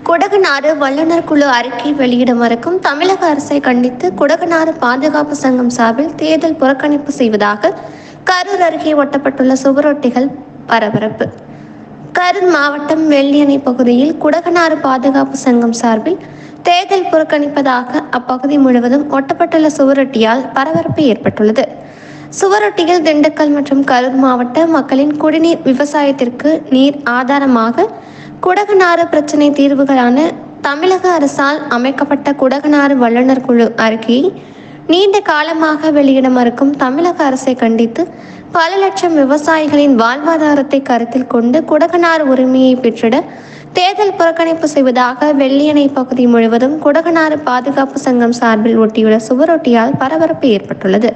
குடகனாறு வல்லுநர் குழு அறிக்கை வெளியிட மறுக்கும் தமிழக அரசை கண்டித்து குடகனாறு பாதுகாப்பு சங்கம் சார்பில் தேர்தல் புறக்கணிப்பு செய்வதாக கரூர் அருகே ஒட்டப்பட்டுள்ள சுவரொட்டிகள் பரபரப்பு. கரூர் மாவட்டம் வெள்ளியணை பகுதியில் குடகனாறு பாதுகாப்பு சங்கம் சார்பில் தேர்தல் புறக்கணிப்பதாக அப்பகுதி முழுவதும் ஒட்டப்பட்டுள்ள சுவரொட்டியால் பரபரப்பு ஏற்பட்டுள்ளது. சுவரொட்டியில் திண்டுக்கல் மற்றும் கரூர் மாவட்ட மக்களின் குடிநீர், விவசாயத்திற்கு நீர் ஆதாரமாக குடகனாறு பிரச்சினை தீர்வுகளான தமிழக அரசால் அமைக்கப்பட்ட குடகனாறு வல்லுநர் குழு அறிக்கையை நீண்ட காலமாக வெளியிட மறுக்கும் தமிழக அரசை கண்டித்து பல லட்சம் விவசாயிகளின் வாழ்வாதாரத்தை கருத்தில் கொண்டு குடகனாறு உரிமையை பெற்றிட தேர்தல் புறக்கணிப்பு செய்வதாக வெள்ளியணை பகுதி முழுவதும் குடகனாறு பாதுகாப்பு சங்கம் சார்பில் ஒட்டியுள்ள சுவரொட்டியால் பரபரப்பு ஏற்பட்டுள்ளது.